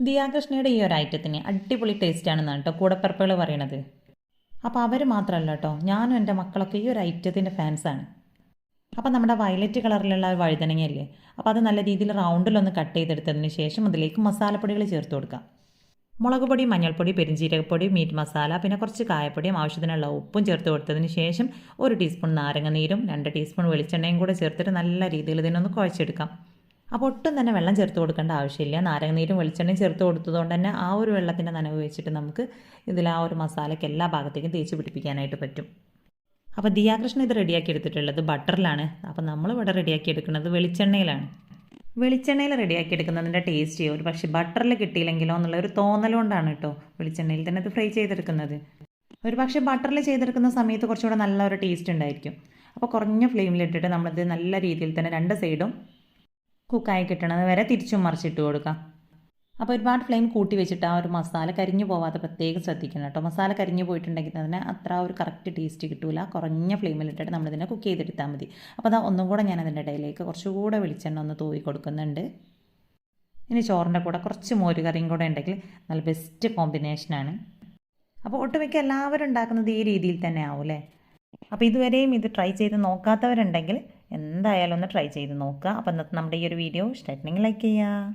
ദിയാകൃഷ്ണയുടെ ഈ ഒരു ഐറ്റത്തിന് അടിപൊളി ടേസ്റ്റാണെന്നാണ് കേട്ടോ കൂടപ്പിറപ്പുകൾ പറയണത്. അപ്പോൾ അവർ മാത്രമല്ല കേട്ടോ, ഞാനും എൻ്റെ മക്കളൊക്കെ ഈ ഒരു ഐറ്റത്തിൻ്റെ ഫാൻസാണ്. അപ്പോൾ നമ്മുടെ വയലറ്റ് കളറിലുള്ള വഴുതനങ്ങയല്ലേ, അപ്പോൾ അത് നല്ല രീതിയിൽ റൗണ്ടിലൊന്ന് കട്ട് ചെയ്തെടുത്തതിന് ശേഷം അതിലേക്ക് മസാലപ്പൊടികൾ ചേർത്ത് കൊടുക്കാം. മുളക് പൊടി, മഞ്ഞൾപ്പൊടി, പെരിഞ്ജീരകപ്പൊടി, മീറ്റ് മസാല, പിന്നെ കുറച്ച് കായപ്പൊടിയും ആവശ്യത്തിനുള്ള ഉപ്പും ചേർത്ത് കൊടുത്തതിന് ശേഷം 1 ടീസ്പൂൺ നാരങ്ങ നീരും 2 ടീസ്പൂൺ വെളിച്ചെണ്ണയും കൂടെ ചേർത്തിട്ട് നല്ല രീതിയിൽ ഇതിനൊന്ന് കുഴച്ചെടുക്കാം. അപ്പോൾ ഒട്ടും തന്നെ വെള്ളം ചേർത്ത് കൊടുക്കേണ്ട ആവശ്യമില്ല. നാരങ്ങനീരും വെളിച്ചെണ്ണയും ചേർത്ത് കൊടുത്തതുകൊണ്ട് തന്നെ ആ ഒരു വെള്ളത്തിൻ്റെ നനവ് വെച്ചിട്ട് നമുക്ക് ഇതിൽ ആ ഒരു മസാലയ്ക്ക് എല്ലാ ഭാഗത്തേക്കും തേച്ച് പിടിപ്പിക്കാനായിട്ട് പറ്റും. അപ്പോൾ ദിയാകൃഷ്ണൻ ഇത് റെഡിയാക്കി എടുത്തിട്ടുള്ളത് ബട്ടറിലാണ്. അപ്പോൾ നമ്മളിവിടെ റെഡിയാക്കി എടുക്കുന്നത് വെളിച്ചെണ്ണയിലാണ്. വെളിച്ചെണ്ണയിൽ റെഡിയാക്കി എടുക്കുന്നതിൻ്റെ ടേസ്റ്റ് ഒരു പക്ഷേ ബട്ടറിൽ കിട്ടിയില്ലെങ്കിലോ എന്നുള്ള ഒരു തോന്നലുകൊണ്ടാണ് കേട്ടോ വെളിച്ചെണ്ണയിൽ തന്നെ ഇത് ഫ്രൈ ചെയ്തെടുക്കുന്നത്. ഒരു പക്ഷേ ബട്ടറിൽ ചെയ്തെടുക്കുന്ന സമയത്ത് കുറച്ചുകൂടെ നല്ലൊരു ടേസ്റ്റ് ഉണ്ടായിരിക്കും. അപ്പോൾ കുറഞ്ഞ ഫ്ലെയിമിലിട്ടിട്ട് നമ്മളിത് നല്ല രീതിയിൽ തന്നെ 2 സൈഡും കുക്കായി കിട്ടണത് വരെ തിരിച്ചും മറിച്ചിട്ട് കൊടുക്കാം. അപ്പോൾ ഒരുപാട് ഫ്ലെയിം കൂട്ടി വെച്ചിട്ട് ആ ഒരു മസാല കരിഞ്ഞു പോവാതെ പ്രത്യേകം ശ്രദ്ധിക്കണം കേട്ടോ. മസാല കരിഞ്ഞു പോയിട്ടുണ്ടെങ്കിൽ അതിന് അത്ര ഒരു കറക്റ്റ് ടേസ്റ്റ് കിട്ടില്ല. കുറഞ്ഞ ഫ്ലെയിമിലിട്ടിട്ട് നമ്മളിതിനെ കുക്ക് ചെയ്തെടുത്താൽ മതി. അപ്പോൾ അതാ ഒന്നും കൂടെ ഞാൻ അതിൻ്റെ ഇടയിലേക്ക് കുറച്ചുകൂടെ വെളിച്ചെണ്ണ ഒന്ന് തൂവി കൊടുക്കുന്നുണ്ട്. ഇനി ചോറിൻ്റെ കൂടെ കുറച്ച് മോരുകറിയും കൂടെ ഉണ്ടെങ്കിൽ നല്ല ബെസ്റ്റ് കോമ്പിനേഷനാണ്. അപ്പോൾ ഒട്ടുമിക്ക എല്ലാവരും ഉണ്ടാക്കുന്നത് ഈ രീതിയിൽ തന്നെ ആവും അല്ലേ. അപ്പോൾ ഇതുവരെയും ഇത് ട്രൈ ചെയ്ത് നോക്കാത്തവരുണ്ടെങ്കിൽ എന്തായാലും ഒന്ന് ട്രൈ ചെയ്ത് നോക്കുക. അപ്പോൾ ഇന്നത്തെ നമ്മുടെ ഈ ഒരു വീഡിയോ ഇഷ്ടമായിട്ടുണ്ടെങ്കിൽ ലൈക്ക് ചെയ്യുക.